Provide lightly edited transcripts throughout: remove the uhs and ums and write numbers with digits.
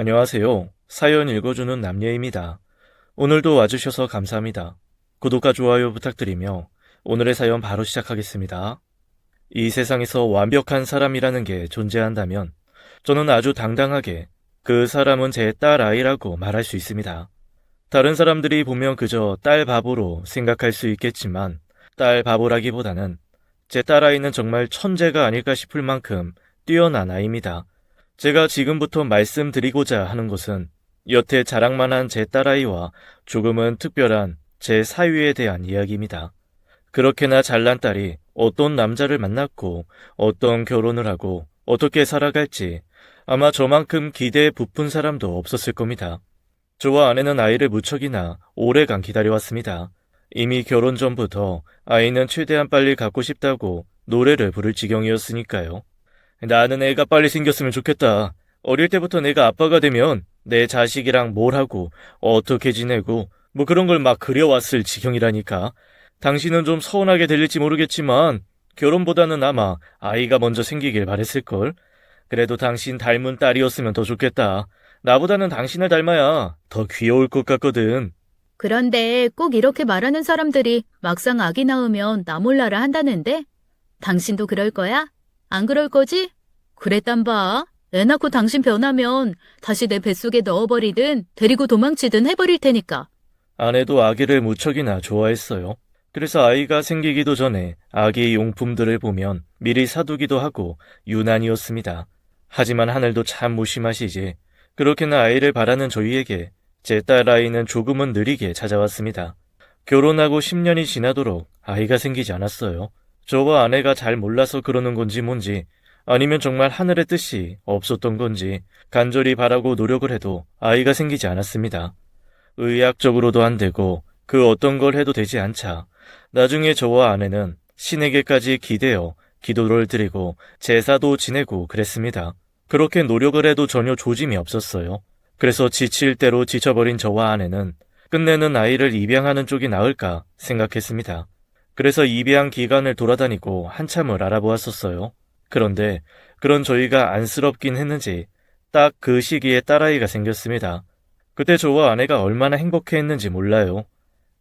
안녕하세요. 사연 읽어주는 남예입니다. 오늘도 와주셔서 감사합니다. 구독과 좋아요 부탁드리며 오늘의 사연 바로 시작하겠습니다. 이 세상에서 완벽한 사람이라는 게 존재한다면 저는 아주 당당하게 그 사람은 제 딸아이라고 말할 수 있습니다. 다른 사람들이 보면 그저 딸 바보로 생각할 수 있겠지만 딸 바보라기보다는 제 딸아이는 정말 천재가 아닐까 싶을 만큼 뛰어난 아이입니다. 제가 지금부터 말씀드리고자 하는 것은 여태 자랑만한 제 딸아이와 조금은 특별한 제 사위에 대한 이야기입니다. 그렇게나 잘난 딸이 어떤 남자를 만났고 어떤 결혼을 하고 어떻게 살아갈지 아마 저만큼 기대에 부푼 사람도 없었을 겁니다. 저와 아내는 아이를 무척이나 오래간 기다려왔습니다. 이미 결혼 전부터 아이는 최대한 빨리 갖고 싶다고 노래를 부를 지경이었으니까요. 나는 애가 빨리 생겼으면 좋겠다. 어릴 때부터 내가 아빠가 되면 내 자식이랑 뭘 하고 어떻게 지내고 뭐 그런 걸 막 그려왔을 지경이라니까. 당신은 좀 서운하게 들릴지 모르겠지만 결혼보다는 아마 아이가 먼저 생기길 바랬을걸. 그래도 당신 닮은 딸이었으면 더 좋겠다. 나보다는 당신을 닮아야 더 귀여울 것 같거든. 그런데 꼭 이렇게 말하는 사람들이 막상 아기 낳으면 나 몰라라 한다는데? 당신도 그럴 거야? 안 그럴 거지? 그랬단 봐. 애 낳고 당신 변하면 다시 내 뱃속에 넣어버리든 데리고 도망치든 해버릴 테니까. 아내도 아기를 무척이나 좋아했어요. 그래서 아이가 생기기도 전에 아기 용품들을 보면 미리 사두기도 하고 유난이었습니다. 하지만 하늘도 참 무심하시지. 그렇게나 아이를 바라는 저희에게 제 딸아이는 조금은 느리게 찾아왔습니다. 결혼하고 10년이 지나도록 아이가 생기지 않았어요. 저와 아내가 잘 몰라서 그러는 건지 뭔지 아니면 정말 하늘의 뜻이 없었던 건지 간절히 바라고 노력을 해도 아이가 생기지 않았습니다. 의학적으로도 안 되고 그 어떤 걸 해도 되지 않자 나중에 저와 아내는 신에게까지 기대어 기도를 드리고 제사도 지내고 그랬습니다. 그렇게 노력을 해도 전혀 조짐이 없었어요. 그래서 지칠 대로 지쳐버린 저와 아내는 끝내는 아이를 입양하는 쪽이 나을까 생각했습니다. 그래서 입양 기관을 돌아다니고 한참을 알아보았었어요. 그런데 그런 저희가 안쓰럽긴 했는지 딱 그 시기에 딸아이가 생겼습니다. 그때 저와 아내가 얼마나 행복해했는지 몰라요.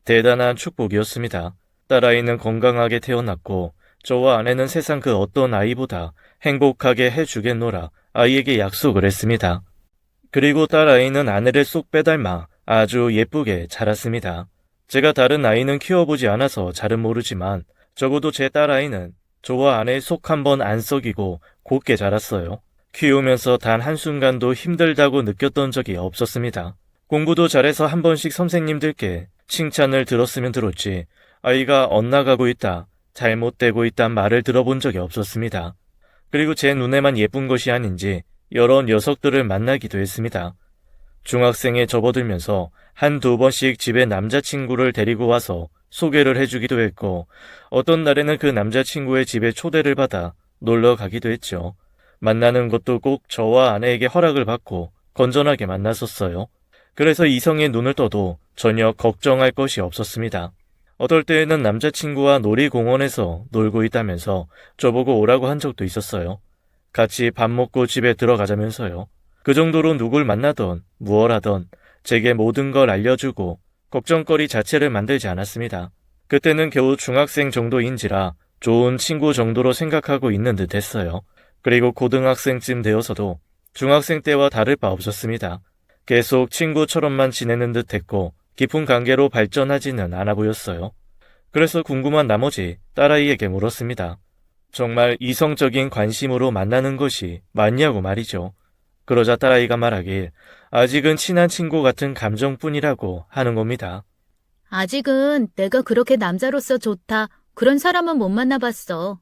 대단한 축복이었습니다. 딸아이는 건강하게 태어났고 저와 아내는 세상 그 어떤 아이보다 행복하게 해주겠노라 아이에게 약속을 했습니다. 그리고 딸아이는 아내를 쏙 빼닮아 아주 예쁘게 자랐습니다. 제가 다른 아이는 키워보지 않아서 잘은 모르지만 적어도 제 딸아이는 저와 아내의 속 한 번 안 썩이고 곱게 자랐어요. 키우면서 단 한순간도 힘들다고 느꼈던 적이 없었습니다. 공부도 잘해서 한 번씩 선생님들께 칭찬을 들었으면 들었지 아이가 엇나가고 있다, 잘못되고 있단 말을 들어본 적이 없었습니다. 그리고 제 눈에만 예쁜 것이 아닌지 여러 녀석들을 만나기도 했습니다. 중학생에 접어들면서 한두 번씩 집에 남자친구를 데리고 와서 소개를 해주기도 했고 어떤 날에는 그 남자친구의 집에 초대를 받아 놀러 가기도 했죠. 만나는 것도 꼭 저와 아내에게 허락을 받고 건전하게 만났었어요. 그래서 이성의 눈을 떠도 전혀 걱정할 것이 없었습니다. 어떨 때에는 남자친구와 놀이공원에서 놀고 있다면서 저보고 오라고 한 적도 있었어요. 같이 밥 먹고 집에 들어가자면서요. 그 정도로 누굴 만나던 무얼 하던 제게 모든 걸 알려주고 걱정거리 자체를 만들지 않았습니다. 그때는 겨우 중학생 정도인지라 좋은 친구 정도로 생각하고 있는 듯 했어요. 그리고 고등학생쯤 되어서도 중학생 때와 다를 바 없었습니다. 계속 친구처럼만 지내는 듯 했고 깊은 관계로 발전하지는 않아 보였어요. 그래서 궁금한 나머지 딸아이에게 물었습니다. 정말 이성적인 관심으로 만나는 것이 맞냐고 말이죠. 그러자 딸아이가 말하길 아직은 친한 친구 같은 감정뿐이라고 하는 겁니다. 아직은 내가 그렇게 남자로서 좋다. 그런 사람은 못 만나봤어.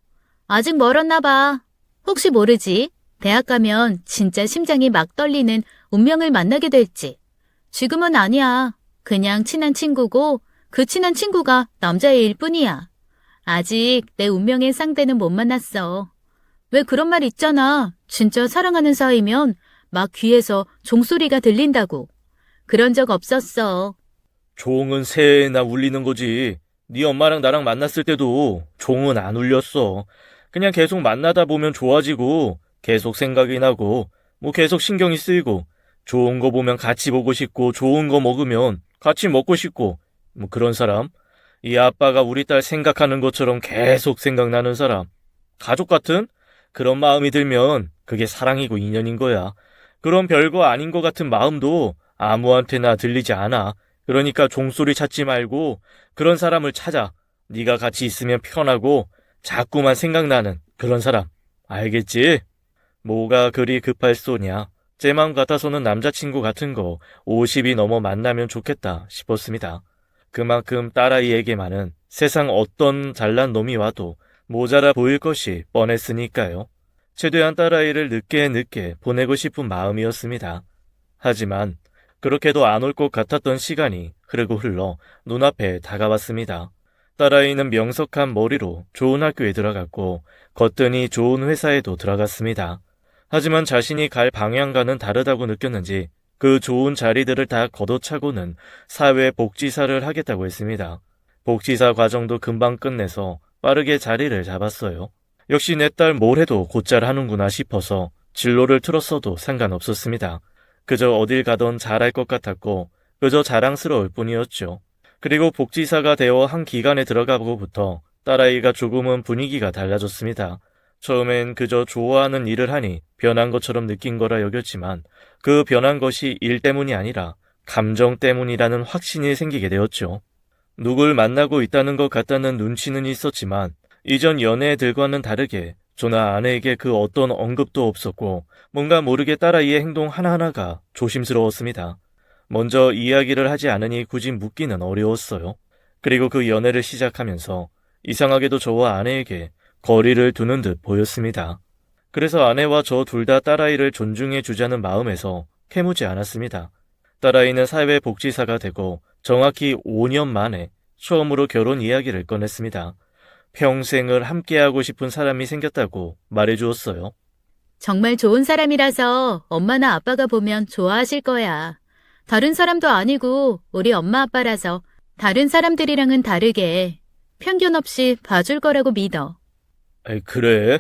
아직 멀었나 봐. 혹시 모르지? 대학 가면 진짜 심장이 막 떨리는 운명을 만나게 될지. 지금은 아니야. 그냥 친한 친구고 그 친한 친구가 남자애일 뿐이야. 아직 내 운명의 상대는 못 만났어. 왜 그런 말 있잖아. 진짜 사랑하는 사이면 막 귀에서 종소리가 들린다고. 그런 적 없었어. 종은 새나 울리는 거지. 네 엄마랑 나랑 만났을 때도 종은 안 울렸어. 그냥 계속 만나다 보면 좋아지고 계속 생각이 나고 뭐 계속 신경이 쓰이고 좋은 거 보면 같이 보고 싶고 좋은 거 먹으면 같이 먹고 싶고 뭐 그런 사람. 이 아빠가 우리 딸 생각하는 것처럼 계속 생각나는 사람. 가족 같은 그런 마음이 들면 그게 사랑이고 인연인 거야. 그런 별거 아닌 것 같은 마음도 아무한테나 들리지 않아. 그러니까 종소리 찾지 말고 그런 사람을 찾아. 네가 같이 있으면 편하고 자꾸만 생각나는 그런 사람. 알겠지? 뭐가 그리 급할 소냐. 제 마음 같아서는 남자친구 같은 거 50이 넘어 만나면 좋겠다 싶었습니다. 그만큼 딸아이에게만은 세상 어떤 잘난 놈이 와도 모자라 보일 것이 뻔했으니까요. 최대한 딸아이를 늦게 보내고 싶은 마음이었습니다. 하지만 그렇게도 안 올 것 같았던 시간이 흐르고 흘러 눈앞에 다가왔습니다. 딸아이는 명석한 머리로 좋은 학교에 들어갔고 거뜬히 좋은 회사에도 들어갔습니다. 하지만 자신이 갈 방향과는 다르다고 느꼈는지 그 좋은 자리들을 다 걷어차고는 사회복지사를 하겠다고 했습니다. 복지사 과정도 금방 끝내서 빠르게 자리를 잡았어요. 역시 내 딸 뭘 해도 곧잘 하는구나 싶어서 진로를 틀었어도 상관없었습니다. 그저 어딜 가던 잘할 것 같았고 그저 자랑스러울 뿐이었죠. 그리고 복지사가 되어 한 기관에 들어가고부터 딸아이가 조금은 분위기가 달라졌습니다. 처음엔 그저 좋아하는 일을 하니 변한 것처럼 느낀 거라 여겼지만 그 변한 것이 일 때문이 아니라 감정 때문이라는 확신이 생기게 되었죠. 누굴 만나고 있다는 것 같다는 눈치는 있었지만 이전 연애들과는 다르게 저나 아내에게 그 어떤 언급도 없었고 뭔가 모르게 딸아이의 행동 하나하나가 조심스러웠습니다. 먼저 이야기를 하지 않으니 굳이 묻기는 어려웠어요. 그리고 그 연애를 시작하면서 이상하게도 저와 아내에게 거리를 두는 듯 보였습니다. 그래서 아내와 저 둘 다 딸아이를 존중해 주자는 마음에서 캐무지 않았습니다. 딸아이는 사회복지사가 되고 정확히 5년 만에 처음으로 결혼 이야기를 꺼냈습니다. 평생을 함께하고 싶은 사람이 생겼다고 말해주었어요. 정말 좋은 사람이라서 엄마나 아빠가 보면 좋아하실 거야. 다른 사람도 아니고 우리 엄마 아빠라서 다른 사람들이랑은 다르게 편견 없이 봐줄 거라고 믿어. 에이, 그래?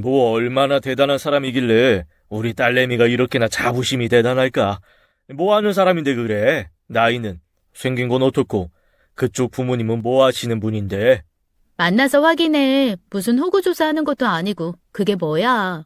뭐 얼마나 대단한 사람이길래 우리 딸내미가 이렇게나 자부심이 대단할까? 뭐 하는 사람인데 그래? 나이는? 생긴 건 어떻고? 그쪽 부모님은 뭐 하시는 분인데? 만나서 확인해. 무슨 호구조사하는 것도 아니고 그게 뭐야.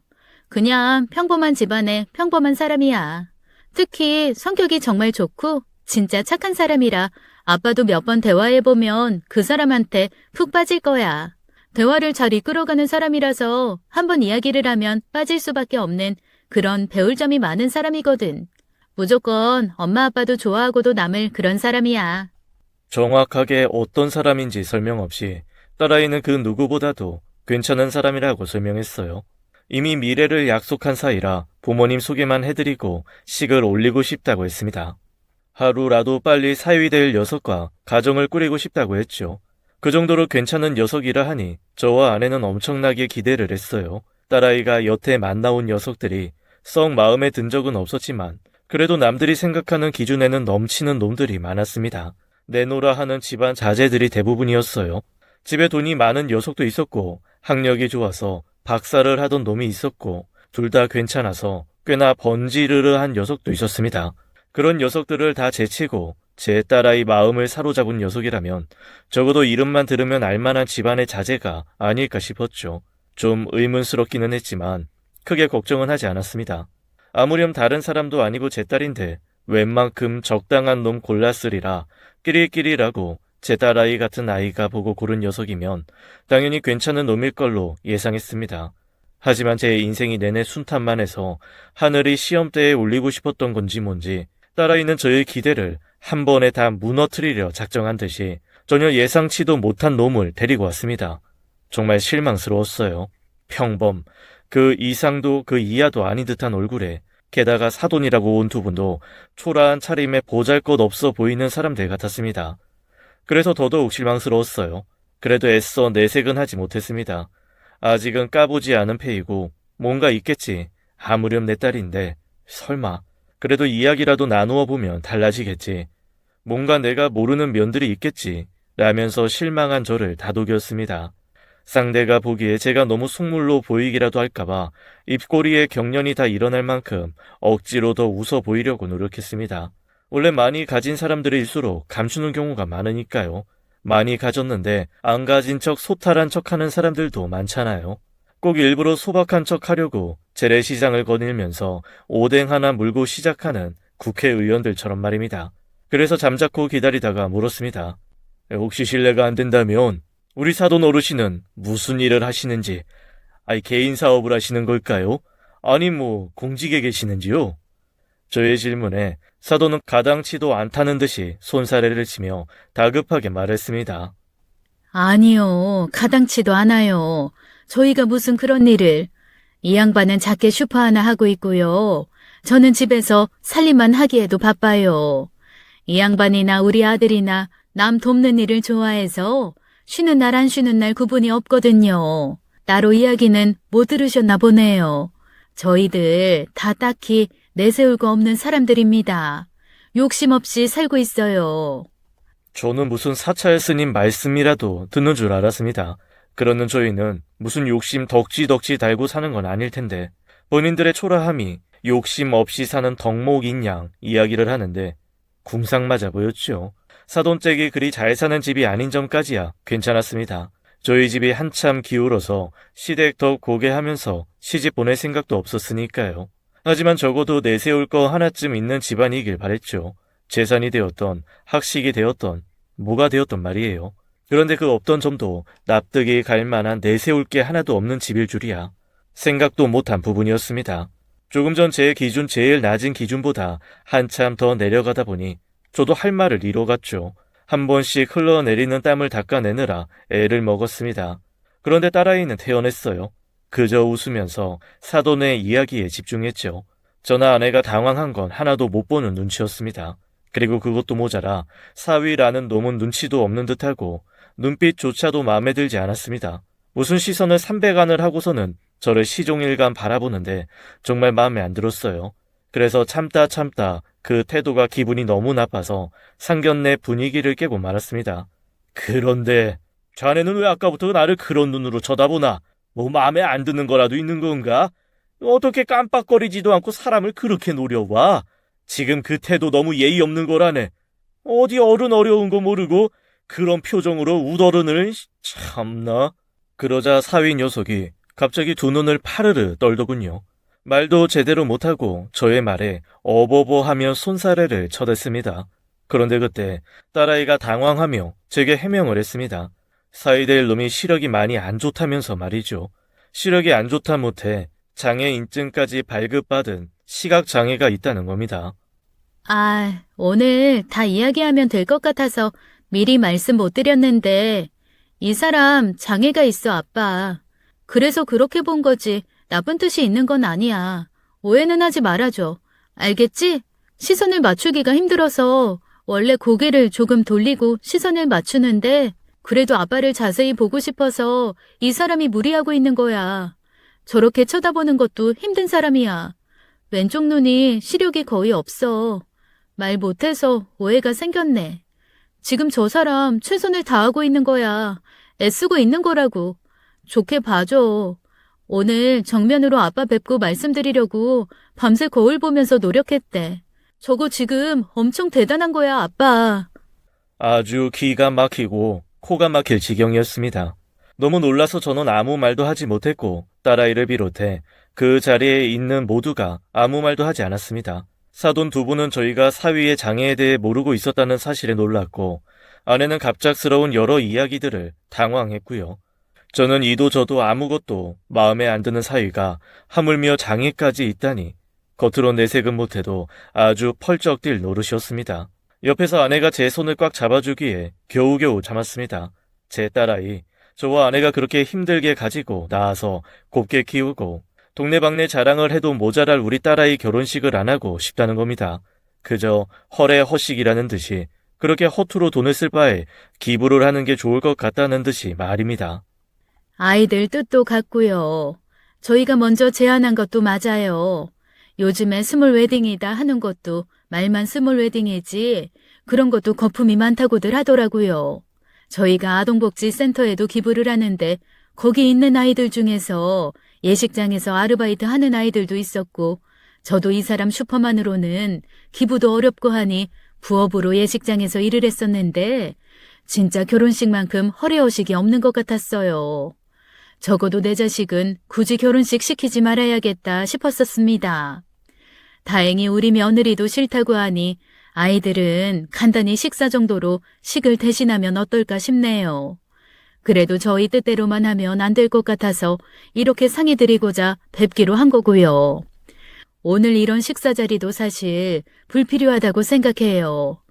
그냥 평범한 집안의 평범한 사람이야. 특히 성격이 정말 좋고 진짜 착한 사람이라 아빠도 몇 번 대화해보면 그 사람한테 푹 빠질 거야. 대화를 잘 이끌어가는 사람이라서 한번 이야기를 하면 빠질 수밖에 없는 그런 배울 점이 많은 사람이거든. 무조건 엄마 아빠도 좋아하고도 남을 그런 사람이야. 정확하게 어떤 사람인지 설명 없이 딸아이는 그 누구보다도 괜찮은 사람이라고 설명했어요. 이미 미래를 약속한 사이라 부모님 소개만 해드리고 식을 올리고 싶다고 했습니다. 하루라도 빨리 사위 될 녀석과 가정을 꾸리고 싶다고 했죠. 그 정도로 괜찮은 녀석이라 하니 저와 아내는 엄청나게 기대를 했어요. 딸아이가 여태 만나온 녀석들이 썩 마음에 든 적은 없었지만 그래도 남들이 생각하는 기준에는 넘치는 놈들이 많았습니다. 내노라 하는 집안 자제들이 대부분이었어요. 집에 돈이 많은 녀석도 있었고 학력이 좋아서 박사를 하던 놈이 있었고 둘 다 괜찮아서 꽤나 번지르르한 녀석도 있었습니다. 그런 녀석들을 다 제치고 제 딸아이 마음을 사로잡은 녀석이라면 적어도 이름만 들으면 알만한 집안의 자제가 아닐까 싶었죠. 좀 의문스럽기는 했지만 크게 걱정은 하지 않았습니다. 아무렴 다른 사람도 아니고 제 딸인데 웬만큼 적당한 놈 골랐으리라 끼리끼리라고 제 딸아이 같은 아이가 보고 고른 녀석이면 당연히 괜찮은 놈일 걸로 예상했습니다. 하지만 제 인생이 내내 순탄만 해서 하늘이 시험대에 올리고 싶었던 건지 뭔지 딸아이는 저의 기대를 한 번에 다 무너뜨리려 작정한 듯이 전혀 예상치도 못한 놈을 데리고 왔습니다. 정말 실망스러웠어요. 평범, 그 이상도 그 이하도 아닌 듯한 얼굴에 게다가 사돈이라고 온 두 분도 초라한 차림에 보잘것없어 보이는 사람들 같았습니다. 그래서 더더욱 실망스러웠어요. 그래도 애써 내색은 하지 못했습니다. 아직은 까보지 않은 패이고 뭔가 있겠지. 아무렴 내 딸인데 설마 그래도 이야기라도 나누어 보면 달라지겠지. 뭔가 내가 모르는 면들이 있겠지 라면서 실망한 저를 다독였습니다. 상대가 보기에 제가 너무 속물로 보이기라도 할까봐 입꼬리에 경련이 다 일어날 만큼 억지로 더 웃어 보이려고 노력했습니다. 원래 많이 가진 사람들일수록 감추는 경우가 많으니까요. 많이 가졌는데 안 가진 척 소탈한 척하는 사람들도 많잖아요. 꼭 일부러 소박한 척 하려고 재래시장을 거닐면서 오뎅 하나 물고 시작하는 국회의원들처럼 말입니다. 그래서 잠자코 기다리다가 물었습니다. 혹시 실례가 안 된다면 우리 사돈 어르신은 무슨 일을 하시는지, 개인 사업을 하시는 걸까요? 아니 공직에 계시는지요? 저의 질문에 사돈은 가당치도 않다는 듯이 손사래를 치며 다급하게 말했습니다. 아니요, 가당치도 않아요. 저희가 무슨 그런 일을. 이 양반은 작게 슈퍼 하나 하고 있고요. 저는 집에서 살림만 하기에도 바빠요. 이 양반이나 우리 아들이나 남 돕는 일을 좋아해서 쉬는 날 안 쉬는 날 구분이 없거든요. 따로 이야기는 못 들으셨나 보네요. 저희들 다 딱히 내세울 거 없는 사람들입니다. 욕심 없이 살고 있어요. 저는 무슨 사찰 스님 말씀이라도 듣는 줄 알았습니다. 그러는 저희는 무슨 욕심 덕지덕지 달고 사는 건 아닐 텐데 본인들의 초라함이 욕심 없이 사는 덕목인 양 이야기를 하는데 궁상맞아 보였죠. 사돈댁이 그리 잘 사는 집이 아닌 점까지야 괜찮았습니다. 저희 집이 한참 기울어서 시댁 더 고게 하면서 시집 보낼 생각도 없었으니까요. 하지만 적어도 내세울 거 하나쯤 있는 집안이길 바랬죠. 재산이 되었던, 학식이 되었던, 뭐가 되었던 말이에요. 그런데 그 없던 점도 납득이 갈 만한 내세울 게 하나도 없는 집일 줄이야. 생각도 못한 부분이었습니다. 조금 전 제 기준 제일 낮은 기준보다 한참 더 내려가다 보니 저도 할 말을 잃어갔죠. 한 번씩 흘러내리는 땀을 닦아내느라 애를 먹었습니다. 그런데 딸아이는 태어났어요. 그저 웃으면서 사돈의 이야기에 집중했죠. 저나 아내가 당황한 건 하나도 못 보는 눈치였습니다. 그리고 그것도 모자라 사위라는 놈은 눈치도 없는 듯하고 눈빛조차도 마음에 들지 않았습니다. 무슨 시선을 300안을 하고서는 저를 시종일관 바라보는데 정말 마음에 안 들었어요. 그래서 참다 그 태도가 기분이 너무 나빠서 상견례 분위기를 깨고 말았습니다. 그런데 자네는 왜 아까부터 나를 그런 눈으로 쳐다보나? 마음에 안 드는 거라도 있는 건가? 어떻게 깜빡거리지도 않고 사람을 그렇게 노려봐? 지금 그 태도 너무 예의 없는 거라네. 어디 어른 어려운 거 모르고 그런 표정으로 웃어른을 참나. 그러자 사위 녀석이 갑자기 두 눈을 파르르 떨더군요. 말도 제대로 못하고 저의 말에 어버버하며 손사래를 쳐댔습니다. 그런데 그때 딸아이가 당황하며 제게 해명을 했습니다. 사이될 놈이 시력이 많이 안 좋다면서 말이죠. 시력이 안 좋다 못해 장애인증까지 발급받은 시각장애가 있다는 겁니다. 오늘 다 이야기하면 될 것 같아서 미리 말씀 못 드렸는데 이 사람 장애가 있어, 아빠. 그래서 그렇게 본 거지 나쁜 뜻이 있는 건 아니야. 오해는 하지 말아줘. 알겠지? 시선을 맞추기가 힘들어서 원래 고개를 조금 돌리고 시선을 맞추는데 그래도 아빠를 자세히 보고 싶어서 이 사람이 무리하고 있는 거야. 저렇게 쳐다보는 것도 힘든 사람이야. 왼쪽 눈이 시력이 거의 없어. 말 못해서 오해가 생겼네. 지금 저 사람 최선을 다하고 있는 거야. 애쓰고 있는 거라고. 좋게 봐줘. 오늘 정면으로 아빠 뵙고 말씀드리려고 밤새 거울 보면서 노력했대. 저거 지금 엄청 대단한 거야, 아빠. 아주 기가 막히고 코가 막힐 지경이었습니다. 너무 놀라서 저는 아무 말도 하지 못했고 딸아이를 비롯해 그 자리에 있는 모두가 아무 말도 하지 않았습니다. 사돈 두 분은 저희가 사위의 장애에 대해 모르고 있었다는 사실에 놀랐고 아내는 갑작스러운 여러 이야기들을 당황했고요. 저는 이도 저도 아무것도 마음에 안 드는 사위가 하물며 장애까지 있다니 겉으로 내색은 못해도 아주 펄쩍 뛸 노릇이었습니다. 옆에서 아내가 제 손을 꽉 잡아주기에 겨우겨우 참았습니다. 제 딸아이, 저와 아내가 그렇게 힘들게 가지고 낳아서 곱게 키우고 동네방네 자랑을 해도 모자랄 우리 딸아이 결혼식을 안 하고 싶다는 겁니다. 그저 허례허식이라는 듯이 그렇게 허투루 돈을 쓸 바에 기부를 하는 게 좋을 것 같다는 듯이 말입니다. 아이들 뜻도 같고요. 저희가 먼저 제안한 것도 맞아요. 요즘에 스몰 웨딩이다 하는 것도 말만 스몰 웨딩이지 그런 것도 거품이 많다고들 하더라고요. 저희가 아동복지센터에도 기부를 하는데 거기 있는 아이들 중에서 예식장에서 아르바이트 하는 아이들도 있었고, 저도 이 사람 슈퍼만으로는 기부도 어렵고 하니 부업으로 예식장에서 일을 했었는데, 진짜 결혼식만큼 허례허식이 없는 것 같았어요. 적어도 내 자식은 굳이 결혼식 시키지 말아야겠다 싶었었습니다. 다행히 우리 며느리도 싫다고 하니 아이들은 간단히 식사 정도로 식을 대신하면 어떨까 싶네요. 그래도 저희 뜻대로만 하면 안 될 것 같아서 이렇게 상의 드리고자 뵙기로 한 거고요. 오늘 이런 식사 자리도 사실 불필요하다고 생각해요.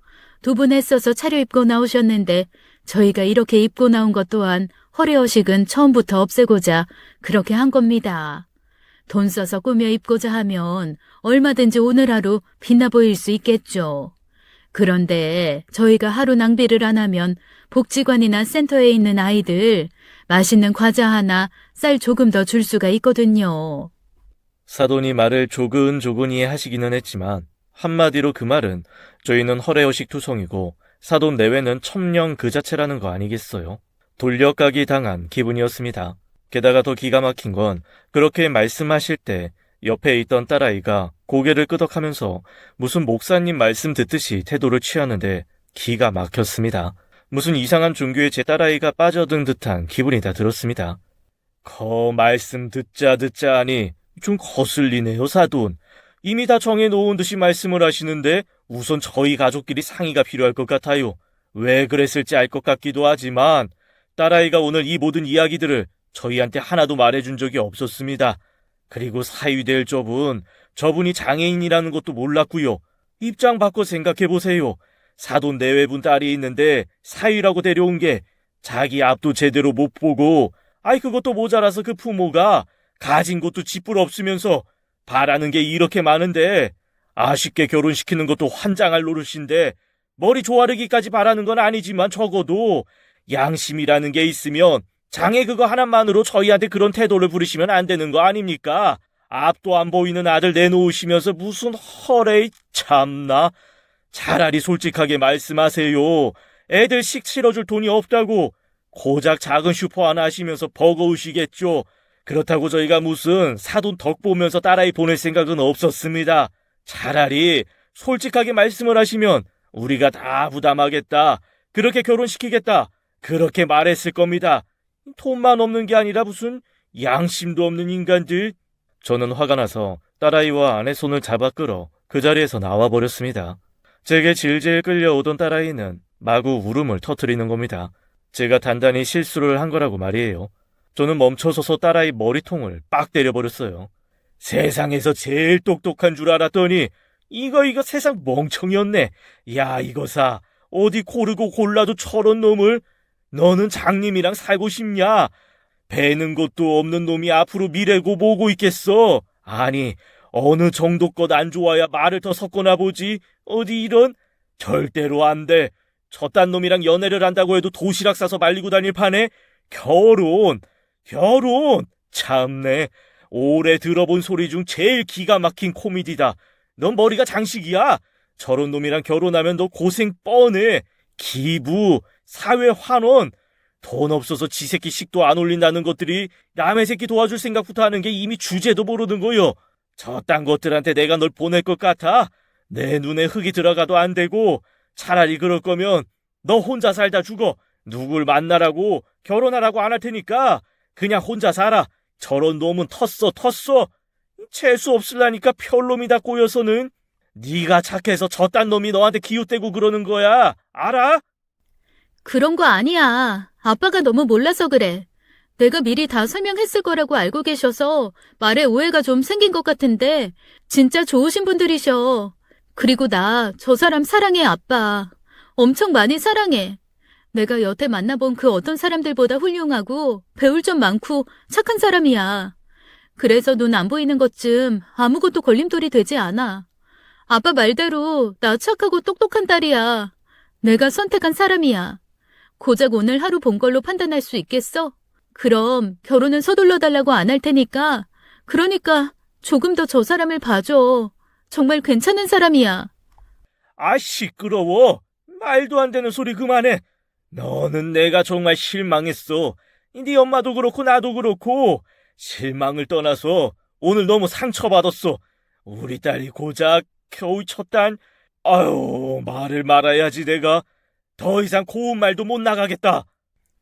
두 분 애써서 차려입고 나오셨는데 저희가 이렇게 입고 나온 것 또한 허례허식은 처음부터 없애고자 그렇게 한 겁니다. 돈 써서 꾸며 입고자 하면 얼마든지 오늘 하루 빛나 보일 수 있겠죠. 그런데 저희가 하루 낭비를 안 하면 복지관이나 센터에 있는 아이들 맛있는 과자 하나, 쌀 조금 더 줄 수가 있거든요. 사돈이 말을 조근조근히 하시기는 했지만 한마디로 그 말은 저희는 허례허식 투성이고 사돈 내외는 첨령 그 자체라는 거 아니겠어요? 돌려까기 당한 기분이었습니다. 게다가 더 기가 막힌 건 그렇게 말씀하실 때 옆에 있던 딸아이가 고개를 끄덕하면서 무슨 목사님 말씀 듣듯이 태도를 취하는데 기가 막혔습니다. 무슨 이상한 종교에 제 딸아이가 빠져든 듯한 기분이 다 들었습니다. 말씀 듣자 하니 좀 거슬리네요, 사돈. 이미 다 정해놓은 듯이 말씀을 하시는데 우선 저희 가족끼리 상의가 필요할 것 같아요. 왜 그랬을지 알 것 같기도 하지만 딸아이가 오늘 이 모든 이야기들을 저희한테 하나도 말해준 적이 없었습니다. 그리고 사위될 저분이 장애인이라는 것도 몰랐고요. 입장 바꿔 생각해보세요. 사돈 내외분 딸이 있는데 사위라고 데려온 게 자기 앞도 제대로 못 보고 그것도 모자라서 그 부모가 가진 것도 집불 없으면서 바라는 게 이렇게 많은데 아쉽게 결혼시키는 것도 환장할 노릇인데 머리 조아르기까지 바라는 건 아니지만 적어도 양심이라는 게 있으면 장애 그거 하나만으로 저희한테 그런 태도를 부리시면 안 되는 거 아닙니까? 앞도 안 보이는 아들 내놓으시면서 무슨 허레이 참나. 차라리 솔직하게 말씀하세요. 애들 식 치러줄 돈이 없다고 고작 작은 슈퍼 하나 하시면서 버거우시겠죠. 그렇다고 저희가 무슨 사돈 덕 보면서 딸아이 보낼 생각은 없었습니다. 차라리 솔직하게 말씀을 하시면 우리가 다 부담하겠다. 그렇게 결혼시키겠다. 그렇게 말했을 겁니다. 돈만 없는 게 아니라 무슨 양심도 없는 인간들. 저는 화가 나서 딸아이와 아내 손을 잡아 끌어 그 자리에서 나와버렸습니다. 제게 질질 끌려오던 딸아이는 마구 울음을 터뜨리는 겁니다. 제가 단단히 실수를 한 거라고 말이에요. 저는 멈춰서서 딸아이 머리통을 빡 때려버렸어요. 세상에서 제일 똑똑한 줄 알았더니 이거 세상 멍청이었네. 야, 이거사 어디 고르고 골라도 저런 놈을. 너는 장님이랑 살고 싶냐? 배는 것도 없는 놈이 앞으로 미래고 뭐고 있겠어. 아니, 어느 정도껏 안 좋아야 말을 더 섞거나 보지. 어디 이런. 절대로 안 돼. 저딴 놈이랑 연애를 한다고 해도 도시락 싸서 말리고 다닐 판에 결혼. 참내. 올해 들어본 소리 중 제일 기가 막힌 코미디다. 넌 머리가 장식이야. 저런 놈이랑 결혼하면 너 고생 뻔해. 기부, 사회 환원, 돈 없어서 지 새끼 식도 안 올린다는 것들이 남의 새끼 도와줄 생각부터 하는 게 이미 주제도 모르는 거요. 저딴 것들한테 내가 널 보낼 것 같아? 내 눈에 흙이 들어가도 안 되고 차라리 그럴 거면 너 혼자 살다 죽어. 누굴 만나라고 결혼하라고 안 할 테니까 그냥 혼자 살아. 저런 놈은 텄어. 재수 없을라니까 별놈이다 꼬여서는. 네가 착해서 저딴 놈이 너한테 기웃대고 그러는 거야. 알아? 그런 거 아니야. 아빠가 너무 몰라서 그래. 내가 미리 다 설명했을 거라고 알고 계셔서 말에 오해가 좀 생긴 것 같은데 진짜 좋으신 분들이셔. 그리고 나 저 사람 사랑해, 아빠. 엄청 많이 사랑해. 내가 여태 만나본 그 어떤 사람들보다 훌륭하고 배울 점 많고 착한 사람이야. 그래서 눈 안 보이는 것쯤 아무것도 걸림돌이 되지 않아. 아빠 말대로 나 착하고 똑똑한 딸이야. 내가 선택한 사람이야. 고작 오늘 하루 본 걸로 판단할 수 있겠어? 그럼 결혼은 서둘러 달라고 안 할 테니까. 그러니까 조금 더 저 사람을 봐줘. 정말 괜찮은 사람이야. 시끄러워. 말도 안 되는 소리 그만해. 너는 내가 정말 실망했어. 네 엄마도 그렇고 나도 그렇고 실망을 떠나서 오늘 너무 상처받았어. 우리 딸이 고작 겨우 첫 단. 아유, 말을 말아야지 내가. 더 이상 고운 말도 못 나가겠다.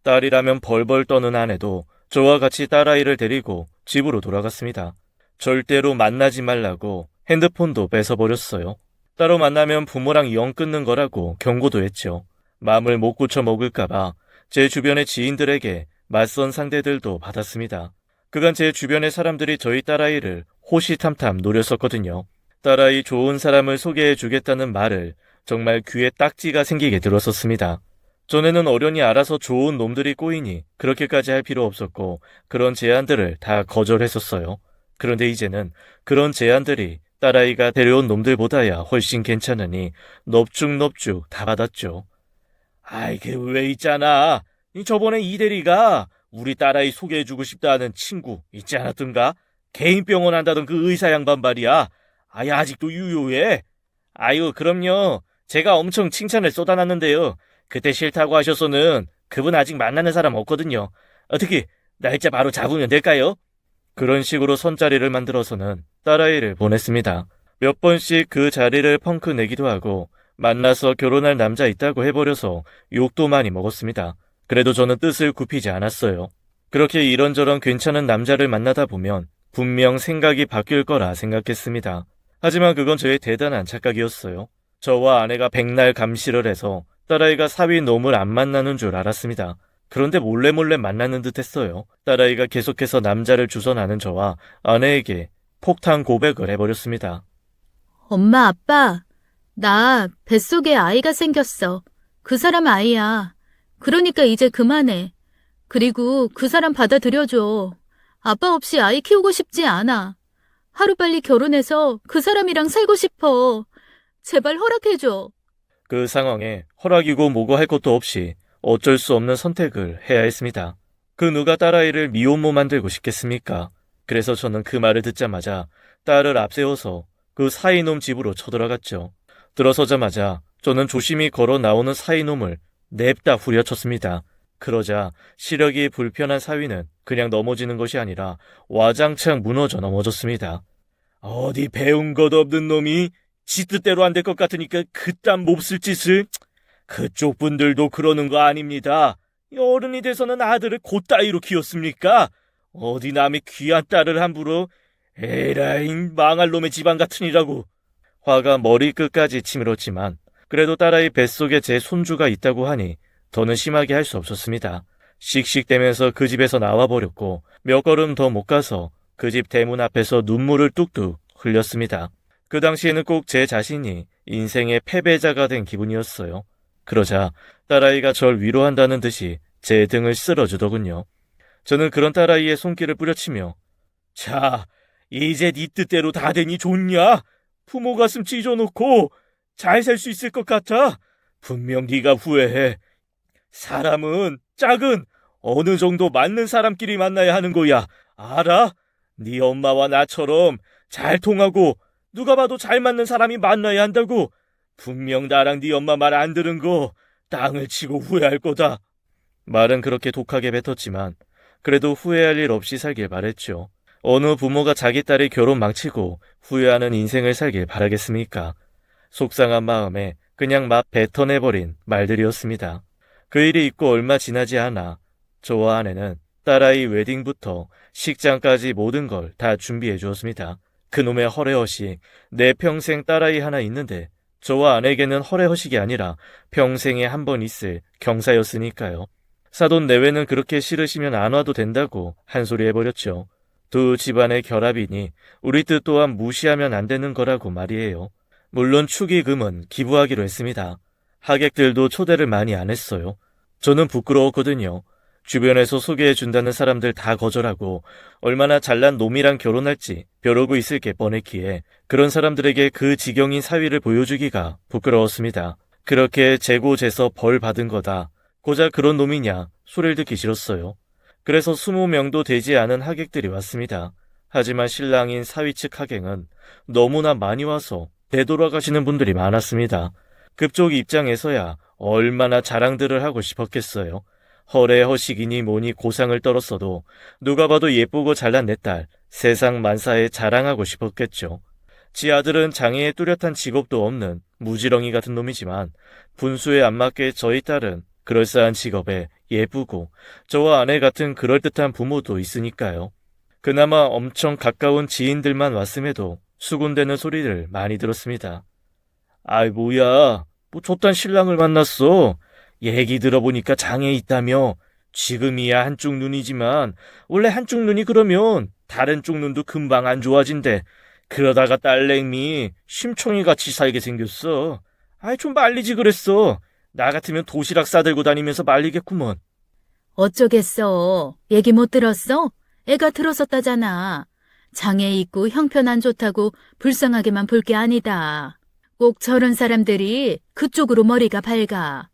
딸이라면 벌벌 떠는 아내도 저와 같이 딸아이를 데리고 집으로 돌아갔습니다. 절대로 만나지 말라고 핸드폰도 뺏어버렸어요. 따로 만나면 부모랑 영 끊는 거라고 경고도 했죠. 마음을 못 고쳐 먹을까봐 제 주변의 지인들에게 맞선 상대들도 받았습니다. 그간 제 주변의 사람들이 저희 딸아이를 호시탐탐 노렸었거든요. 딸아이 좋은 사람을 소개해 주겠다는 말을 정말 귀에 딱지가 생기게 들었었습니다. 전에는 어련히 알아서 좋은 놈들이 꼬이니 그렇게까지 할 필요 없었고 그런 제안들을 다 거절했었어요. 그런데 이제는 그런 제안들이 딸아이가 데려온 놈들보다야 훨씬 괜찮으니 넙죽넙죽 다 받았죠. 아이, 왜 있잖아. 저번에 이대리가 우리 딸아이 소개해주고 싶다는 친구 있지 않았던가? 개인병원 한다던 그 의사 양반 말이야. 아이, 아직도 유효해. 아유, 그럼요. 제가 엄청 칭찬을 쏟아놨는데요. 그때 싫다고 하셔서는 그분 아직 만나는 사람 없거든요. 어떻게 날짜 바로 잡으면 될까요? 그런 식으로 선자리를 만들어서는 딸아이를 보냈습니다. 몇 번씩 그 자리를 펑크 내기도 하고 만나서 결혼할 남자 있다고 해버려서 욕도 많이 먹었습니다. 그래도 저는 뜻을 굽히지 않았어요. 그렇게 이런저런 괜찮은 남자를 만나다 보면 분명 생각이 바뀔 거라 생각했습니다. 하지만 그건 저의 대단한 착각이었어요. 저와 아내가 백날 감시를 해서 딸아이가 사위 놈을 안 만나는 줄 알았습니다. 그런데 몰래 만나는 듯 했어요. 딸아이가 계속해서 남자를 주선하는 저와 아내에게 폭탄 고백을 해버렸습니다. 엄마, 아빠, 나 뱃속에 아이가 생겼어. 그 사람 아이야. 그러니까 이제 그만해. 그리고 그 사람 받아들여줘. 아빠 없이 아이 키우고 싶지 않아. 하루빨리 결혼해서 그 사람이랑 살고 싶어. 제발 허락해줘. 그 상황에 허락이고 뭐고 할 것도 없이 어쩔 수 없는 선택을 해야 했습니다. 그 누가 딸아이를 미혼모 만들고 싶겠습니까? 그래서 저는 그 말을 듣자마자 딸을 앞세워서 그 사이놈 집으로 쳐들어갔죠. 들어서자마자 저는 조심히 걸어 나오는 사이놈을 냅다 후려쳤습니다. 그러자 시력이 불편한 사위는 그냥 넘어지는 것이 아니라 와장창 무너져 넘어졌습니다. 어디 배운 것 없는 놈이 지 뜻대로 안 될 것 같으니까 그딴 몹쓸 짓을. 그쪽 분들도 그러는 거 아닙니다. 어른이 돼서는 아들을 곧따위로 키웠습니까? 어디 남의 귀한 딸을 함부로. 에라잉, 망할 놈의 집안 같으니라고. 화가 머리끝까지 치밀었지만 그래도 딸아이 뱃속에 제 손주가 있다고 하니 더는 심하게 할 수 없었습니다. 씩씩대면서 그 집에서 나와버렸고 몇 걸음 더 못 가서 그 집 대문 앞에서 눈물을 뚝뚝 흘렸습니다. 그 당시에는 꼭 제 자신이 인생의 패배자가 된 기분이었어요. 그러자 딸아이가 절 위로한다는 듯이 제 등을 쓸어주더군요. 저는 그런 딸아이의 손길을 뿌려치며 자, 이제 네 뜻대로 다 되니 좋냐? 부모 가슴 찢어놓고 잘 살 수 있을 것 같아? 분명 네가 후회해. 사람은 짝은 어느 정도 맞는 사람끼리 만나야 하는 거야. 알아? 네 엄마와 나처럼 잘 통하고 누가 봐도 잘 맞는 사람이 만나야 한다고. 분명 나랑 네 엄마 말 안 들은 거 땅을 치고 후회할 거다. 말은 그렇게 독하게 뱉었지만 그래도 후회할 일 없이 살길 바랬죠. 어느 부모가 자기 딸이 결혼 망치고 후회하는 인생을 살길 바라겠습니까? 속상한 마음에 그냥 막 뱉어내버린 말들이었습니다. 그 일이 있고 얼마 지나지 않아 저와 아내는 딸아이 웨딩부터 식장까지 모든 걸 다 준비해 주었습니다. 그놈의 허례허식, 내 평생 딸아이 하나 있는데 저와 아내에게는 허례허식이 아니라 평생에 한 번 있을 경사였으니까요. 사돈 내외는 그렇게 싫으시면 안 와도 된다고 한 소리 해버렸죠. 두 집안의 결합이니 우리 뜻 또한 무시하면 안 되는 거라고 말이에요. 물론 축의금은 기부하기로 했습니다. 하객들도 초대를 많이 안 했어요. 저는 부끄러웠거든요. 주변에서 소개해준다는 사람들 다 거절하고 얼마나 잘난 놈이랑 결혼할지 벼르고 있을 게 뻔했기에 그런 사람들에게 그 지경인 사위를 보여주기가 부끄러웠습니다. 그렇게 재고재서 벌 받은 거다. 고작 그런 놈이냐 소리를 듣기 싫었어요. 그래서 20명도 되지 않은 하객들이 왔습니다. 하지만 신랑인 사위 측 하객은 너무나 많이 와서 되돌아가시는 분들이 많았습니다. 그쪽 입장에서야 얼마나 자랑들을 하고 싶었겠어요. 허례허식이니 뭐니 고상을 떨었어도 누가 봐도 예쁘고 잘난 내 딸, 세상 만사에 자랑하고 싶었겠죠. 지 아들은 장애에 뚜렷한 직업도 없는 무지렁이 같은 놈이지만 분수에 안 맞게 저희 딸은 그럴싸한 직업에 예쁘고 저와 아내 같은 그럴듯한 부모도 있으니까요. 그나마 엄청 가까운 지인들만 왔음에도 수군대는 소리를 많이 들었습니다. 아이 뭐야, 뭐 좁단 신랑을 만났어. 얘기 들어보니까 장애 있다며. 지금이야 한쪽 눈이지만 원래 한쪽 눈이 그러면 다른 쪽 눈도 금방 안 좋아진대. 그러다가 딸내미 심청이같이 살게 생겼어. 아이 좀 말리지 그랬어. 나 같으면 도시락 싸들고 다니면서 말리겠구먼. 어쩌겠어. 얘기 못 들었어? 애가 들어섰다잖아. 장애 있고 형편 안 좋다고 불쌍하게만 볼 게 아니다. 꼭 저런 사람들이 그쪽으로 머리가 밝아.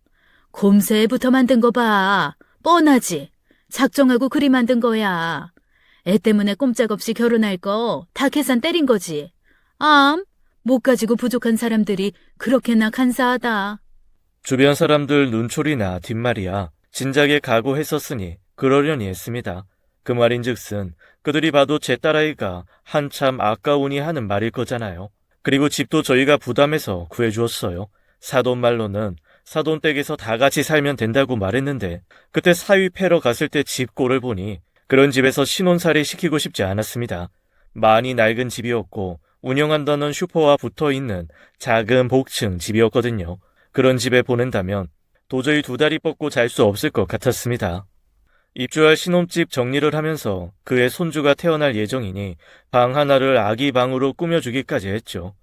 곰새부터 만든 거 봐. 뻔하지. 작정하고 그리 만든 거야. 애 때문에 꼼짝없이 결혼할 거 다 계산 때린 거지. 못 가지고 부족한 사람들이 그렇게나 간사하다. 주변 사람들 눈초리나 뒷말이야 진작에 각오했었으니 그러려니 했습니다. 그 말인즉슨 그들이 봐도 제 딸아이가 한참 아까우니 하는 말일 거잖아요. 그리고 집도 저희가 부담해서 구해주었어요. 사돈말로는 사돈댁에서 다 같이 살면 된다고 말했는데 그때 사위 패러 갔을 때 집 꼴을 보니 그런 집에서 신혼살이 시키고 싶지 않았습니다. 많이 낡은 집이었고 운영한다는 슈퍼와 붙어있는 작은 복층 집이었거든요. 그런 집에 보낸다면 도저히 두 다리 뻗고 잘 수 없을 것 같았습니다. 입주할 신혼집 정리를 하면서 그의 손주가 태어날 예정이니 방 하나를 아기 방으로 꾸며주기까지 했죠.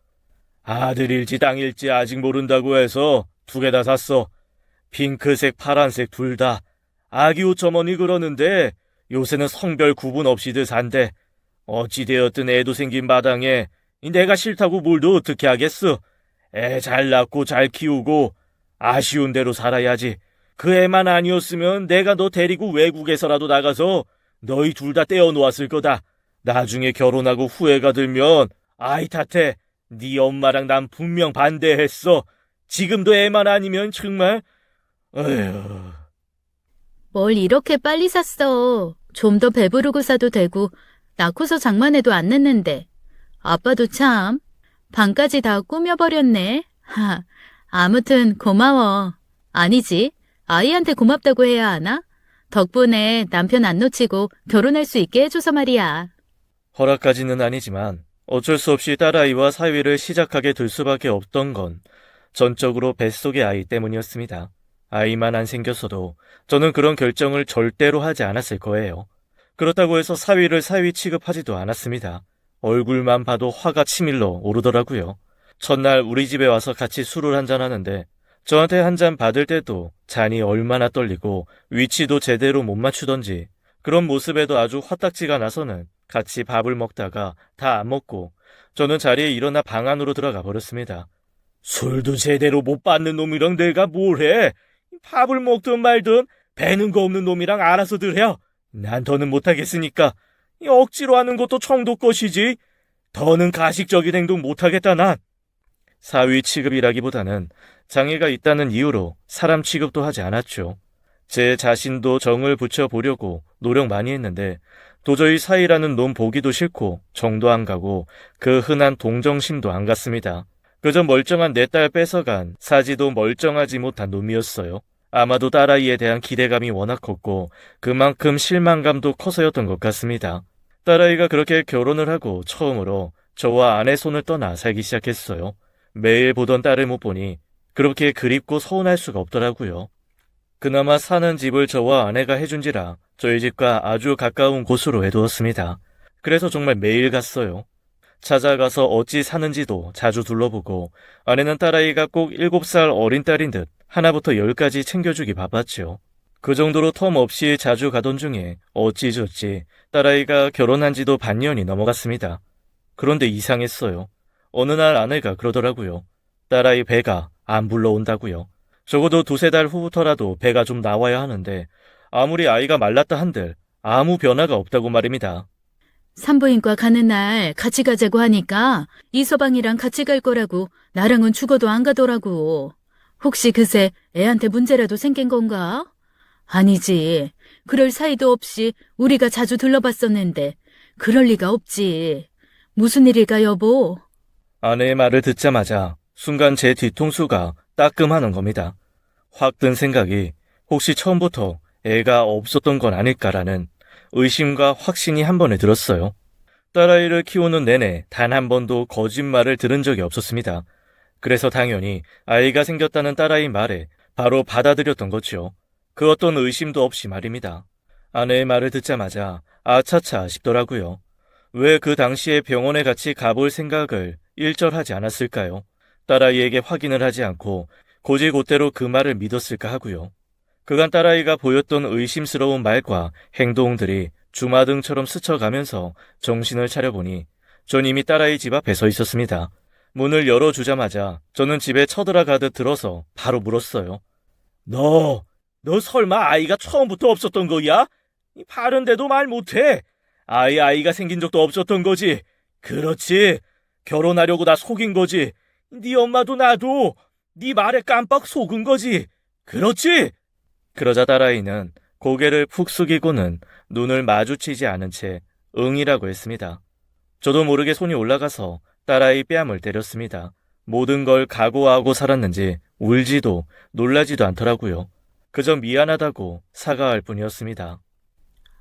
아들일지 땅일지 아직 모른다고 해서 2개 다 샀어. 핑크색, 파란색 둘 다. 아기 옷 점원이 그러는데 요새는 성별 구분 없이들 산대. 어찌되었든 애도 생긴 마당에 내가 싫다고 뭘도 어떻게 하겠어. 애 잘 낳고 잘 키우고 아쉬운 대로 살아야지. 그 애만 아니었으면 내가 너 데리고 외국에서라도 나가서 너희 둘 다 떼어놓았을 거다. 나중에 결혼하고 후회가 들면 아이 탓해. 네 엄마랑 난 분명 반대했어. 지금도 애만 아니면 정말. 어휴. 뭘 이렇게 빨리 샀어. 좀 더 배부르고 사도 되고 낳고서 장만해도 안 늦는데. 아빠도 참 방까지 다 꾸며버렸네. 아무튼 고마워. 아니지. 아이한테 고맙다고 해야 하나? 덕분에 남편 안 놓치고 결혼할 수 있게 해줘서 말이야. 허락까지는 아니지만 어쩔 수 없이 딸아이와 사위를 시작하게 될 수밖에 없던 건 전적으로 뱃속의 아이 때문이었습니다. 아이만 안 생겼어도 저는 그런 결정을 절대로 하지 않았을 거예요. 그렇다고 해서 사위를 사위 취급하지도 않았습니다. 얼굴만 봐도 화가 치밀러 오르더라고요. 첫날 우리 집에 와서 같이 술을 한잔하는데 저한테 한 잔 받을 때도 잔이 얼마나 떨리고 위치도 제대로 못 맞추던지 그런 모습에도 아주 화딱지가 나서는 같이 밥을 먹다가 다 안 먹고 저는 자리에 일어나 방 안으로 들어가 버렸습니다. 술도 제대로 못 받는 놈이랑 내가 뭘 해? 밥을 먹든 말든 배는 거 없는 놈이랑 알아서들 해요. 난 더는 못하겠으니까. 억지로 하는 것도 청도 것이지. 더는 가식적인 행동 못하겠다 난. 사위 취급이라기보다는 장애가 있다는 이유로 사람 취급도 하지 않았죠. 제 자신도 정을 붙여보려고 노력 많이 했는데 도저히 사위라는 놈 보기도 싫고 정도 안 가고 그 흔한 동정심도 안 갔습니다. 그저 멀쩡한 내 딸 뺏어간 사지도 멀쩡하지 못한 놈이었어요. 아마도 딸아이에 대한 기대감이 워낙 컸고 그만큼 실망감도 커서였던 것 같습니다. 딸아이가 그렇게 결혼을 하고 처음으로 저와 아내 손을 떠나 살기 시작했어요. 매일 보던 딸을 못 보니 그렇게 그립고 서운할 수가 없더라고요. 그나마 사는 집을 저와 아내가 해준지라 저희 집과 아주 가까운 곳으로 해두었습니다. 그래서 정말 매일 갔어요. 찾아가서 어찌 사는지도 자주 둘러보고 아내는 딸아이가 꼭 7살 어린 딸인 듯 하나부터 10까지 챙겨주기 바빴죠. 그 정도로 텀없이 자주 가던 중에 어찌저찌 딸아이가 결혼한 지도 반년이 넘어갔습니다. 그런데 이상했어요. 어느 날 아내가 그러더라고요. 딸아이 배가 안 불러온다고요. 적어도 2-3달 후부터라도 배가 좀 나와야 하는데 아무리 아이가 말랐다 한들 아무 변화가 없다고 말입니다. 산부인과 가는 날 같이 가자고 하니까 이서방이랑 같이 갈 거라고 나랑은 죽어도 안 가더라고. 혹시 그새 애한테 문제라도 생긴 건가? 아니지. 그럴 사이도 없이 우리가 자주 들러봤었는데 그럴 리가 없지. 무슨 일일까, 여보? 아내의 말을 듣자마자 순간 제 뒤통수가 따끔하는 겁니다. 확 든 생각이 혹시 처음부터 애가 없었던 건 아닐까라는 의심과 확신이 한 번에 들었어요. 딸아이를 키우는 내내 단 한 번도 거짓말을 들은 적이 없었습니다. 그래서 당연히 아이가 생겼다는 딸아이 말에 바로 받아들였던 거죠. 그 어떤 의심도 없이 말입니다. 아내의 말을 듣자마자 아차차 싶더라고요. 왜 그 당시에 병원에 같이 가볼 생각을 일절하지 않았을까요? 딸아이에게 확인을 하지 않고 곧이곧대로 그 말을 믿었을까 하고요. 그간 딸아이가 보였던 의심스러운 말과 행동들이 주마등처럼 스쳐가면서 정신을 차려보니 전 이미 딸아이 집 앞에 서 있었습니다. 문을 열어주자마자 저는 집에 쳐들어가듯 들어서 바로 물었어요. 너 설마 아이가 처음부터 없었던 거야? 바른데도 말 못해. 아이가 생긴 적도 없었던 거지. 그렇지. 결혼하려고 나 속인 거지. 네 엄마도 나도 네 말에 깜빡 속은 거지. 그렇지? 그러자 딸아이는 고개를 푹 숙이고는 눈을 마주치지 않은 채 응이라고 했습니다. 저도 모르게 손이 올라가서 딸아이 뺨을 때렸습니다. 모든 걸 각오하고 살았는지 울지도 놀라지도 않더라고요. 그저 미안하다고 사과할 뿐이었습니다.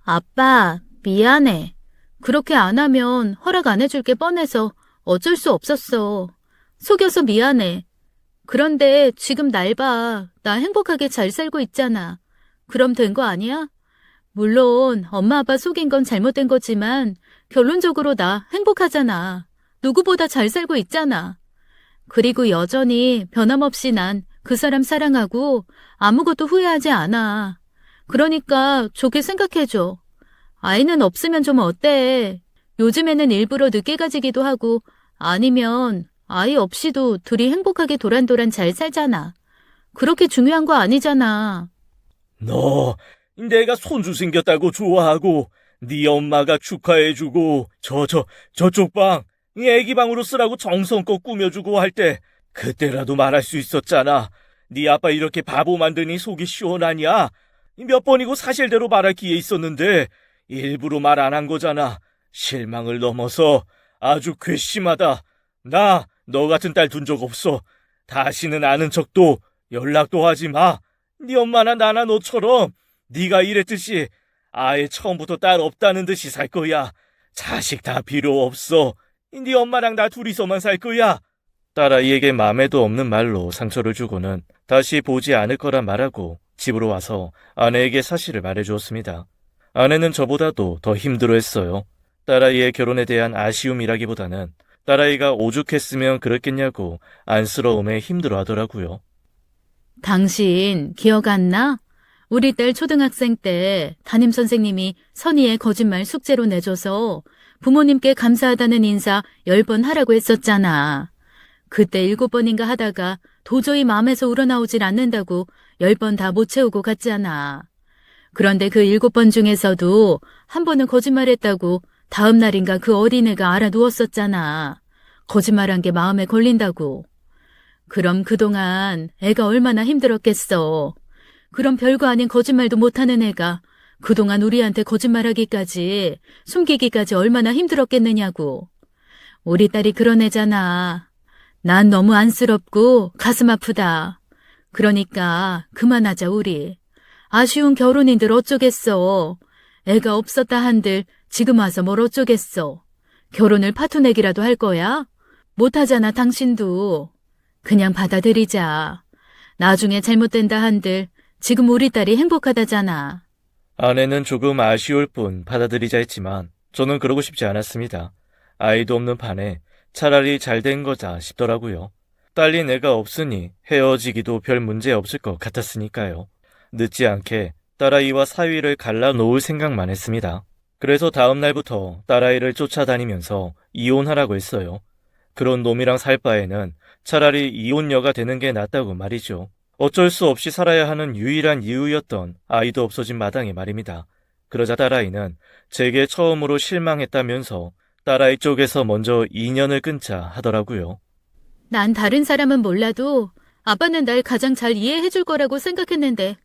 아빠, 미안해. 그렇게 안 하면 허락 안 해줄 게 뻔해서 어쩔 수 없었어. 속여서 미안해. 그런데 지금 날 봐. 나 행복하게 잘 살고 있잖아. 그럼 된 거 아니야? 물론 엄마 아빠 속인 건 잘못된 거지만 결론적으로 나 행복하잖아. 누구보다 잘 살고 있잖아. 그리고 여전히 변함없이 난 그 사람 사랑하고 아무것도 후회하지 않아. 그러니까 좋게 생각해줘. 아이는 없으면 좀 어때? 요즘에는 일부러 늦게 가지기도 하고 아니면 아이 없이도 둘이 행복하게 도란도란 잘 살잖아. 그렇게 중요한 거 아니잖아. 너 내가 손주 생겼다고 좋아하고 네 엄마가 축하해주고 저쪽 방 애기 방으로 쓰라고 정성껏 꾸며주고 할 때 그때라도 말할 수 있었잖아. 네 아빠 이렇게 바보 만드니 속이 시원하냐? 몇 번이고 사실대로 말할 기회 있었는데 일부러 말 안 한 거잖아. 실망을 넘어서 아주 괘씸하다. 나 너 같은 딸 둔 적 없어. 다시는 아는 척도 연락도 하지 마. 네 엄마나 나나 너처럼 네가 이랬듯이 아예 처음부터 딸 없다는 듯이 살 거야. 자식 다 필요 없어. 네 엄마랑 나 둘이서만 살 거야. 딸아이에게 맘에도 없는 말로 상처를 주고는 다시 보지 않을 거란 말하고 집으로 와서 아내에게 사실을 말해주었습니다. 아내는 저보다도 더 힘들어했어요. 딸아이의 결혼에 대한 아쉬움이라기보다는 딸아이가 오죽했으면 그랬겠냐고 안쓰러움에 힘들어하더라고요. 당신 기억 안 나? 우리 딸 초등학생 때 담임선생님이 선의의 거짓말 숙제로 내줘서 부모님께 감사하다는 인사 10번 하라고 했었잖아. 그때 7번인가 하다가 도저히 마음에서 우러나오질 않는다고 10번 다 못 채우고 갔잖아. 그런데 그 7번 중에서도 한 번은 거짓말했다고 다음 날인가 그 어린애가 알아누웠었잖아. 거짓말한 게 마음에 걸린다고. 그럼 그동안 애가 얼마나 힘들었겠어. 그럼 별거 아닌 거짓말도 못하는 애가 그동안 우리한테 거짓말하기까지, 숨기기까지 얼마나 힘들었겠느냐고. 우리 딸이 그런 애잖아. 난 너무 안쓰럽고 가슴 아프다. 그러니까 그만하자 우리. 아쉬운 결혼인들 어쩌겠어. 애가 없었다 한들 지금 와서 뭘 어쩌겠어. 결혼을 파토내기라도 할 거야? 못하잖아 당신도. 그냥 받아들이자. 나중에 잘못된다 한들 지금 우리 딸이 행복하다잖아. 아내는 조금 아쉬울 뿐 받아들이자 했지만 저는 그러고 싶지 않았습니다. 아이도 없는 판에 차라리 잘된 거다 싶더라고요. 딸린 애가 없으니 헤어지기도 별 문제 없을 것 같았으니까요. 늦지 않게 딸아이와 사위를 갈라놓을 생각만 했습니다. 그래서 다음 날부터 딸아이를 쫓아다니면서 이혼하라고 했어요. 그런 놈이랑 살 바에는 차라리 이혼녀가 되는 게 낫다고 말이죠. 어쩔 수 없이 살아야 하는 유일한 이유였던 아이도 없어진 마당에 말입니다. 그러자 딸아이는 제게 처음으로 실망했다면서 딸아이 쪽에서 먼저 인연을 끊자 하더라고요. 난 다른 사람은 몰라도 아빠는 날 가장 잘 이해해 줄 거라고 생각했는데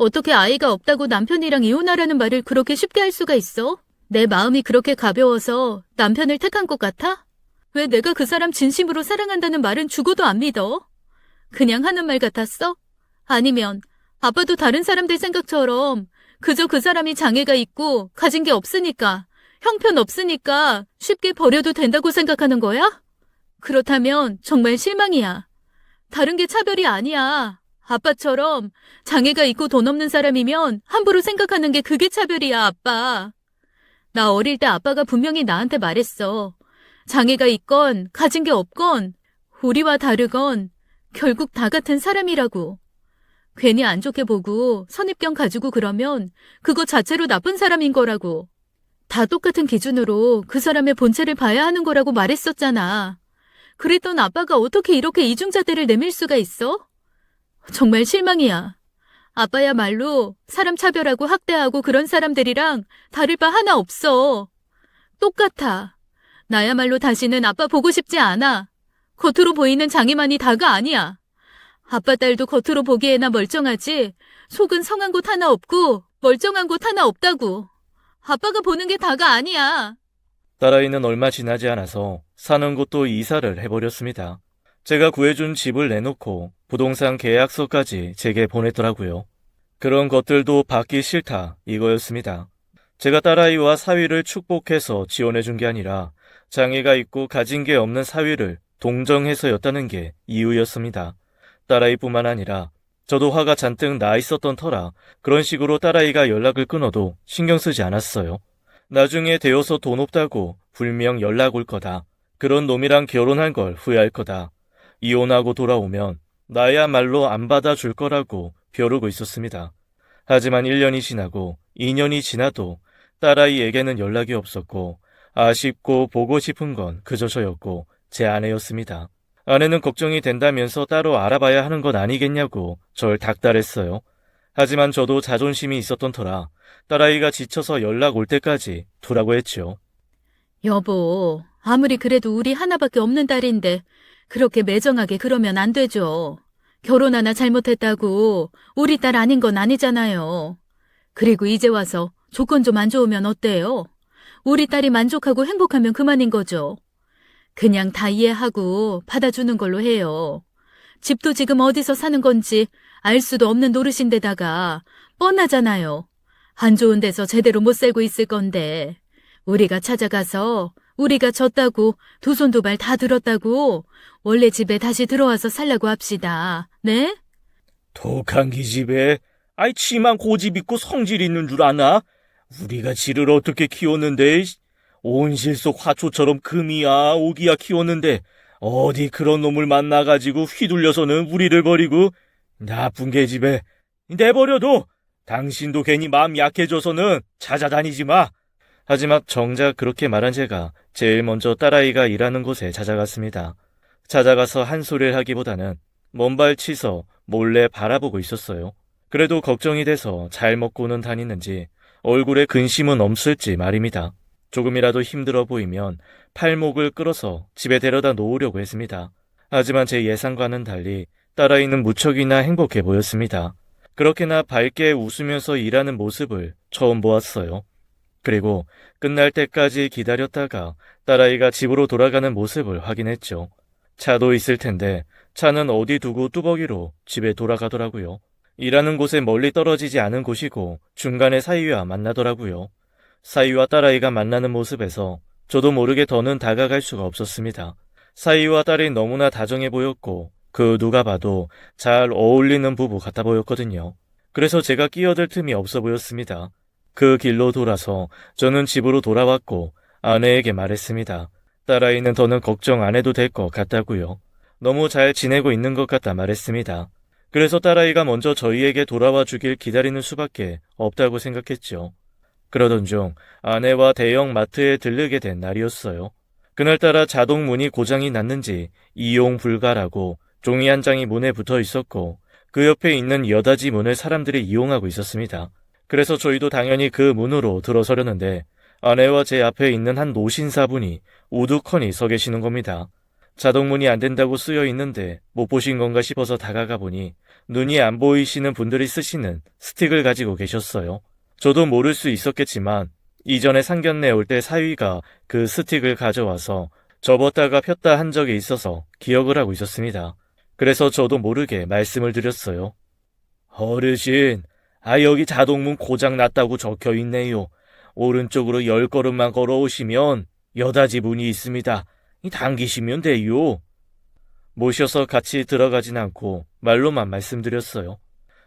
어떻게 아이가 없다고 남편이랑 이혼하라는 말을 그렇게 쉽게 할 수가 있어? 내 마음이 그렇게 가벼워서 남편을 택한 것 같아? 왜 내가 그 사람 진심으로 사랑한다는 말은 죽어도 안 믿어? 그냥 하는 말 같았어? 아니면 아빠도 다른 사람들 생각처럼 그저 그 사람이 장애가 있고 가진 게 없으니까, 형편없으니까 쉽게 버려도 된다고 생각하는 거야? 그렇다면 정말 실망이야. 다른 게 차별이 아니야. 아빠처럼 장애가 있고 돈 없는 사람이면 함부로 생각하는 게 그게 차별이야, 아빠. 나 어릴 때 아빠가 분명히 나한테 말했어. 장애가 있건 가진 게 없건 우리와 다르건 결국 다 같은 사람이라고. 괜히 안 좋게 보고 선입견 가지고 그러면 그거 자체로 나쁜 사람인 거라고. 다 똑같은 기준으로 그 사람의 본체를 봐야 하는 거라고 말했었잖아. 그랬던 아빠가 어떻게 이렇게 이중잣대를 내밀 수가 있어? 정말 실망이야. 아빠야말로 사람 차별하고 학대하고 그런 사람들이랑 다를 바 하나 없어. 똑같아. 나야말로 다시는 아빠 보고 싶지 않아. 겉으로 보이는 장애만이 다가 아니야. 아빠 딸도 겉으로 보기에나 멀쩡하지 속은 성한 곳 하나 없고 멀쩡한 곳 하나 없다고. 아빠가 보는 게 다가 아니야. 딸아이는 얼마 지나지 않아서 사는 곳도 이사를 해버렸습니다. 제가 구해준 집을 내놓고 부동산 계약서까지 제게 보냈더라고요. 그런 것들도 받기 싫다 이거였습니다. 제가 딸아이와 사위를 축복해서 지원해준 게 아니라 장애가 있고 가진 게 없는 사위를 동정해서였다는 게 이유였습니다. 딸아이뿐만 아니라 저도 화가 잔뜩 나 있었던 터라 그런 식으로 딸아이가 연락을 끊어도 신경 쓰지 않았어요. 나중에 되어서 돈 없다고 불명 연락 올 거다. 그런 놈이랑 결혼할 걸 후회할 거다. 이혼하고 돌아오면 나야말로 안 받아줄 거라고 벼르고 있었습니다. 하지만 1년이 지나고 2년이 지나도 딸아이에게는 연락이 없었고 아쉽고 보고 싶은 건 그저 저였고 제 아내였습니다. 아내는 걱정이 된다면서 따로 알아봐야 하는 건 아니겠냐고 절 닥달했어요. 하지만 저도 자존심이 있었던 터라 딸아이가 지쳐서 연락 올 때까지 두라고 했죠. 여보, 아무리 그래도 우리 하나밖에 없는 딸인데 그렇게 매정하게 그러면 안 되죠. 결혼 하나 잘못했다고 우리 딸 아닌 건 아니잖아요. 그리고 이제 와서 조건 좀 안 좋으면 어때요? 우리 딸이 만족하고 행복하면 그만인 거죠. 그냥 다 이해하고 받아주는 걸로 해요. 집도 지금 어디서 사는 건지 알 수도 없는 노릇인데다가 뻔하잖아요. 안 좋은 데서 제대로 못 살고 있을 건데 우리가 찾아가서 우리가 졌다고 두 손 두 발 다 들었다고 원래 집에 다시 들어와서 살라고 합시다. 네? 독한 기집애. 아이 치만 고집 있고 성질 있는 줄 아나? 우리가 지를 어떻게 키웠는데 온실 속 화초처럼 금이야 오기야 키웠는데 어디 그런 놈을 만나가지고 휘둘려서는 우리를 버리고 나쁜 계집애 내버려둬. 당신도 괜히 마음 약해져서는 찾아다니지 마. 하지만 정작 그렇게 말한 제가 제일 먼저 딸아이가 일하는 곳에 찾아갔습니다. 찾아가서 한 소리를 하기보다는 먼발 치서 몰래 바라보고 있었어요. 그래도 걱정이 돼서 잘 먹고는 다니는지 얼굴에 근심은 없을지 말입니다. 조금이라도 힘들어 보이면 팔목을 끌어서 집에 데려다 놓으려고 했습니다. 하지만 제 예상과는 달리 딸아이는 무척이나 행복해 보였습니다. 그렇게나 밝게 웃으면서 일하는 모습을 처음 보았어요. 그리고 끝날 때까지 기다렸다가 딸아이가 집으로 돌아가는 모습을 확인했죠. 차도 있을 텐데 차는 어디 두고 뚜벅이로 집에 돌아가더라고요. 일하는 곳에 멀리 떨어지지 않은 곳이고 중간에 사위와 만나더라고요. 사위와 딸아이가 만나는 모습에서 저도 모르게 더는 다가갈 수가 없었습니다. 사위와 딸이 너무나 다정해 보였고 그 누가 봐도 잘 어울리는 부부 같아 보였거든요. 그래서 제가 끼어들 틈이 없어 보였습니다. 그 길로 돌아서 저는 집으로 돌아왔고 아내에게 말했습니다. 딸아이는 더는 걱정 안 해도 될 것 같다고요. 너무 잘 지내고 있는 것 같다 말했습니다. 그래서 딸아이가 먼저 저희에게 돌아와 주길 기다리는 수밖에 없다고 생각했죠. 그러던 중 아내와 대형 마트에 들르게 된 날이었어요. 그날따라 자동 문이 고장이 났는지 이용 불가라고 종이 한 장이 문에 붙어 있었고 그 옆에 있는 여닫이 문을 사람들이 이용하고 있었습니다. 그래서 저희도 당연히 그 문으로 들어서려는데 아내와 제 앞에 있는 한 노신사분이 우두커니 서 계시는 겁니다. 자동문이 안 된다고 쓰여 있는데 못 보신 건가 싶어서 다가가 보니 눈이 안 보이시는 분들이 쓰시는 스틱을 가지고 계셨어요. 저도 모를 수 있었겠지만 이전에 상견례 올 때 사위가 그 스틱을 가져와서 접었다가 폈다 한 적이 있어서 기억을 하고 있었습니다. 그래서 저도 모르게 말씀을 드렸어요. 어르신, 여기 자동문 고장 났다고 적혀 있네요. 오른쪽으로 10걸음만 걸어오시면 여닫이 문이 있습니다. 당기시면 돼요. 모셔서 같이 들어가진 않고 말로만 말씀드렸어요.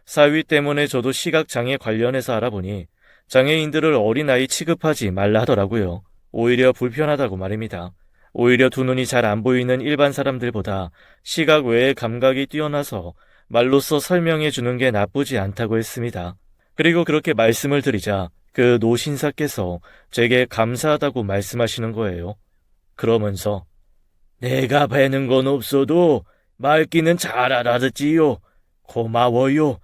사위 때문에 저도 시각장애 관련해서 알아보니 장애인들을 어린아이 취급하지 말라 하더라고요. 오히려 불편하다고 말입니다. 오히려 두 눈이 잘 안 보이는 일반 사람들보다 시각 외의 감각이 뛰어나서 말로써 설명해 주는 게 나쁘지 않다고 했습니다. 그리고 그렇게 말씀을 드리자 그 노신사께서 제게 감사하다고 말씀하시는 거예요. 그러면서 내가 배는 건 없어도 말귀는 잘 알아듣지요. 고마워요.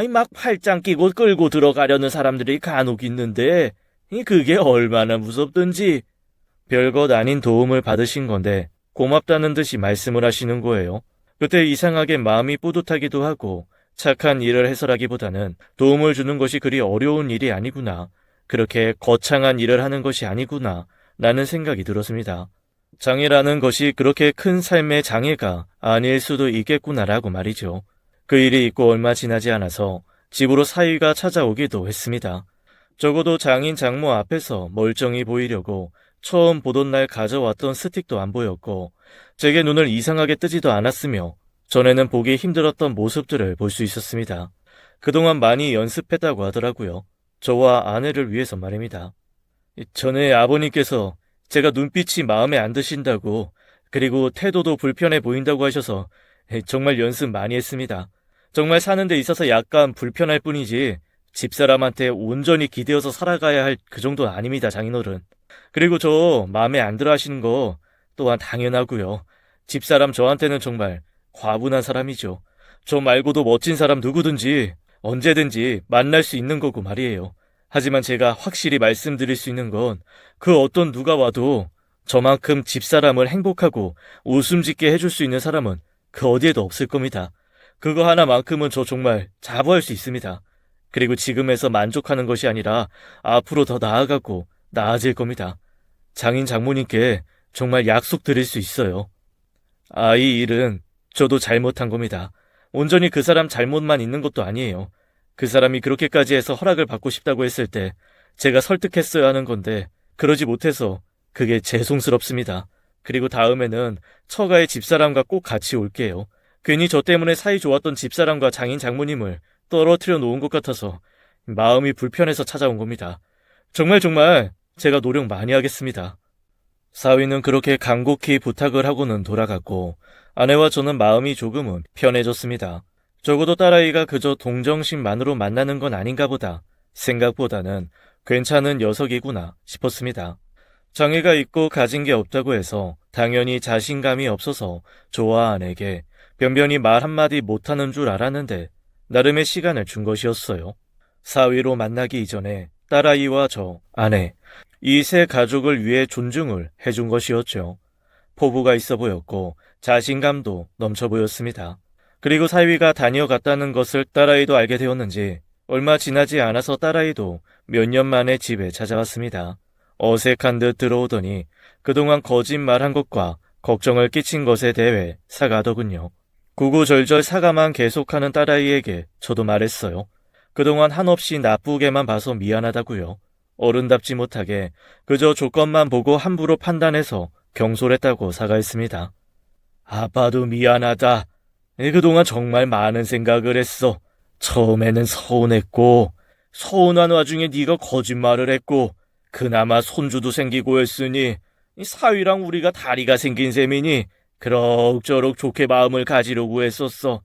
막 팔짱 끼고 끌고 들어가려는 사람들이 간혹 있는데 그게 얼마나 무섭던지. 별것 아닌 도움을 받으신 건데 고맙다는 듯이 말씀을 하시는 거예요. 그때 이상하게 마음이 뿌듯하기도 하고 착한 일을 해서라기보다는 도움을 주는 것이 그리 어려운 일이 아니구나. 그렇게 거창한 일을 하는 것이 아니구나. 라는 생각이 들었습니다. 장애라는 것이 그렇게 큰 삶의 장애가 아닐 수도 있겠구나라고 말이죠. 그 일이 있고 얼마 지나지 않아서 집으로 사위가 찾아오기도 했습니다. 적어도 장인 장모 앞에서 멀쩡히 보이려고 처음 보던 날 가져왔던 스틱도 안 보였고 제게 눈을 이상하게 뜨지도 않았으며 전에는 보기 힘들었던 모습들을 볼 수 있었습니다. 그동안 많이 연습했다고 하더라고요. 저와 아내를 위해서 말입니다. 전에 아버님께서 제가 눈빛이 마음에 안 드신다고 그리고 태도도 불편해 보인다고 하셔서 정말 연습 많이 했습니다. 정말 사는 데 있어서 약간 불편할 뿐이지 집사람한테 온전히 기대어서 살아가야 할 그 정도는 아닙니다, 장인어른. 그리고 저 마음에 안 들어 하시는 거 또한 당연하고요. 집사람 저한테는 정말 과분한 사람이죠. 저 말고도 멋진 사람 누구든지 언제든지 만날 수 있는 거고 말이에요. 하지만 제가 확실히 말씀드릴 수 있는 건 그 어떤 누가 와도 저만큼 집사람을 행복하고 웃음 짓게 해줄 수 있는 사람은 그 어디에도 없을 겁니다. 그거 하나만큼은 저 정말 자부할 수 있습니다. 그리고 지금에서 만족하는 것이 아니라 앞으로 더 나아가고 나아질 겁니다. 장인 장모님께 정말 약속드릴 수 있어요. 이 일은 저도 잘못한 겁니다. 온전히 그 사람 잘못만 있는 것도 아니에요. 그 사람이 그렇게까지 해서 허락을 받고 싶다고 했을 때 제가 설득했어야 하는 건데 그러지 못해서 그게 죄송스럽습니다. 그리고 다음에는 처가의 집사람과 꼭 같이 올게요. 괜히 저 때문에 사이 좋았던 집사람과 장인 장모님을 떨어뜨려 놓은 것 같아서 마음이 불편해서 찾아온 겁니다. 정말 제가 노력 많이 하겠습니다. 사위는 그렇게 간곡히 부탁을 하고는 돌아갔고 아내와 저는 마음이 조금은 편해졌습니다. 적어도 딸아이가 그저 동정심만으로 만나는 건 아닌가 보다. 생각보다는 괜찮은 녀석이구나 싶었습니다. 장애가 있고 가진 게 없다고 해서 당연히 자신감이 없어서 저와 아내에게 변변히 말 한마디 못하는 줄 알았는데 나름의 시간을 준 것이었어요. 사위로 만나기 이전에 딸아이와 저, 아내, 이 세 가족을 위해 존중을 해준 것이었죠. 포부가 있어 보였고 자신감도 넘쳐 보였습니다. 그리고 사위가 다녀갔다는 것을 딸아이도 알게 되었는지 얼마 지나지 않아서 딸아이도 몇 년 만에 집에 찾아왔습니다. 어색한 듯 들어오더니 그동안 거짓말한 것과 걱정을 끼친 것에 대해 사과하더군요. 구구절절 사과만 계속하는 딸아이에게 저도 말했어요. 그동안 한없이 나쁘게만 봐서 미안하다고요. 어른답지 못하게 그저 조건만 보고 함부로 판단해서 경솔했다고 사과했습니다. 아빠도 미안하다. 그동안 정말 많은 생각을 했어. 처음에는 서운했고 서운한 와중에 네가 거짓말을 했고 그나마 손주도 생기고 했으니 사위랑 우리가 다리가 생긴 셈이니 그럭저럭 좋게 마음을 가지려고 했었어.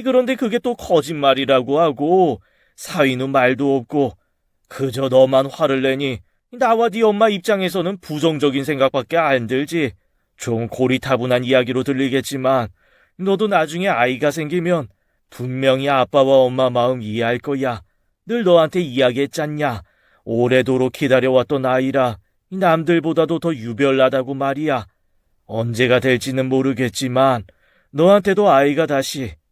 그런데 그게 또 거짓말이라고 하고 사위는 말도 없고 그저 너만 화를 내니 나와 네 엄마 입장에서는 부정적인 생각밖에 안 들지. 좀 고리타분한 이야기로 들리겠지만 너도 나중에 아이가 생기면 분명히 아빠와 엄마 마음 이해할 거야. 늘 너한테 이야기했잖냐. 오래도록 기다려왔던 아이라 남들보다도 더 유별나다고 말이야. 언제가 될지는 모르겠지만 너한테도 아이가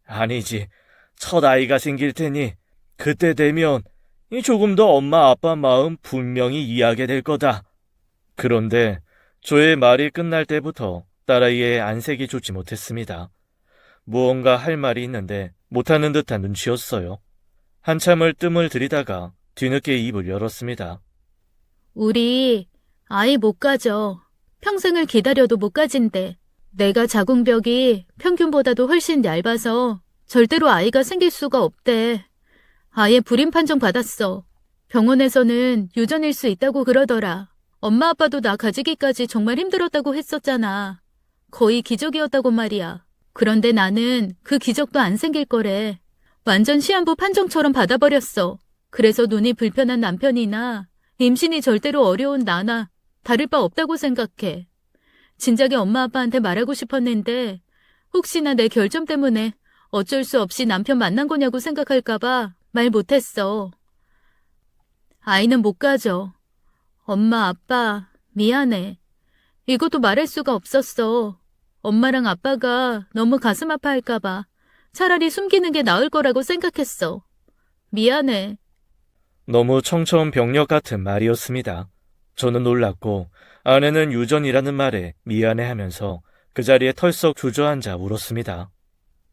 아니지, 첫 아이가 생길 테니 그때 되면 조금 더 엄마 아빠 마음 분명히 이해하게 될 거다. 그런데 조의 말이 끝날 때부터 딸아이의 안색이 좋지 못했습니다. 무언가 할 말이 있는데 못하는 듯한 눈치였어요. 한참을 뜸을 들이다가 뒤늦게 입을 열었습니다. 우리 아이 못 가져. 평생을 기다려도 못 가진대. 내가 자궁벽이 평균보다도 훨씬 얇아서 절대로 아이가 생길 수가 없대. 아예 불임 판정 받았어. 병원에서는 유전일 수 있다고 그러더라. 엄마 아빠도 나 가지기까지 정말 힘들었다고 했었잖아. 거의 기적이었다고 말이야. 그런데 나는 그 기적도 안 생길 거래. 완전 시한부 판정처럼 받아버렸어. 그래서 눈이 불편한 남편이나 임신이 절대로 어려운 나나 다를 바 없다고 생각해. 진작에 엄마 아빠한테 말하고 싶었는데 혹시나 내 결점 때문에 어쩔 수 없이 남편 만난 거냐고 생각할까봐 말 못했어. 아이는 못 가져. 엄마 아빠 미안해. 이것도 말할 수가 없었어. 엄마랑 아빠가 너무 가슴 아파할까봐 차라리 숨기는 게 나을 거라고 생각했어. 미안해. 너무 청천벽력 같은 말이었습니다. 저는 놀랐고 아내는 유전이라는 말에 미안해하면서 그 자리에 털썩 주저앉아 울었습니다.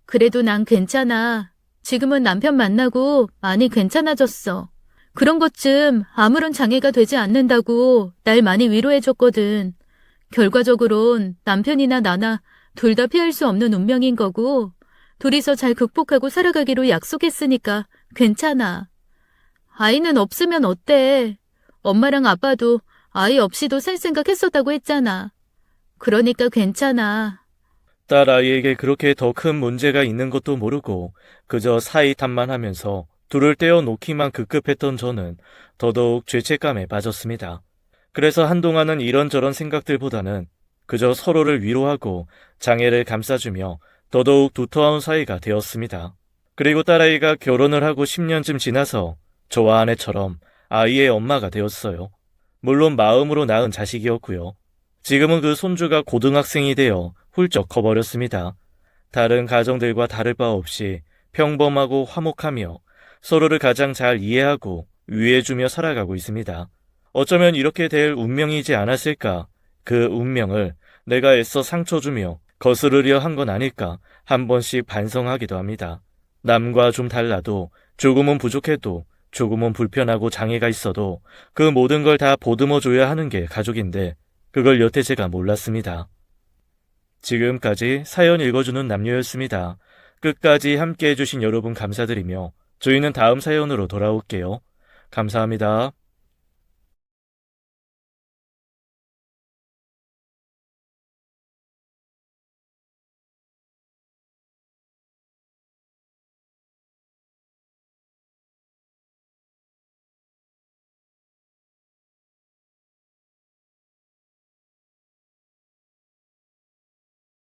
그래도 난 괜찮아. 지금은 남편 만나고 많이 괜찮아졌어. 그런 것쯤 아무런 장애가 되지 않는다고 날 많이 위로해줬거든. 결과적으론 남편이나 나나 둘 다 피할 수 없는 운명인 거고 둘이서 잘 극복하고 살아가기로 약속했으니까 괜찮아. 아이는 없으면 어때? 엄마랑 아빠도 아이 없이도 살 생각했었다고 했잖아. 그러니까 괜찮아. 딸 아이에게 그렇게 더 큰 문제가 있는 것도 모르고 그저 사이 탓만하면서 둘을 떼어 놓기만 급급했던 저는 더더욱 죄책감에 빠졌습니다. 그래서 한동안은 이런저런 생각들보다는 그저 서로를 위로하고 장애를 감싸주며 더더욱 두터운 사이가 되었습니다. 그리고 딸아이가 결혼을 하고 10년쯤 지나서 저와 아내처럼 아이의 엄마가 되었어요. 물론 마음으로 낳은 자식이었고요. 지금은 그 손주가 고등학생이 되어 훌쩍 커버렸습니다. 다른 가정들과 다를 바 없이 평범하고 화목하며 서로를 가장 잘 이해하고 위해주며 살아가고 있습니다. 어쩌면 이렇게 될 운명이지 않았을까? 그 운명을 내가 애써 상처 주며 거스르려 한 건 아닐까 한 번씩 반성하기도 합니다. 남과 좀 달라도 조금은 부족해도 조금은 불편하고 장애가 있어도 그 모든 걸 다 보듬어줘야 하는 게 가족인데 그걸 여태 제가 몰랐습니다. 지금까지 사연 읽어주는 남녀였습니다. 끝까지 함께 해주신 여러분 감사드리며 저희는 다음 사연으로 돌아올게요. 감사합니다.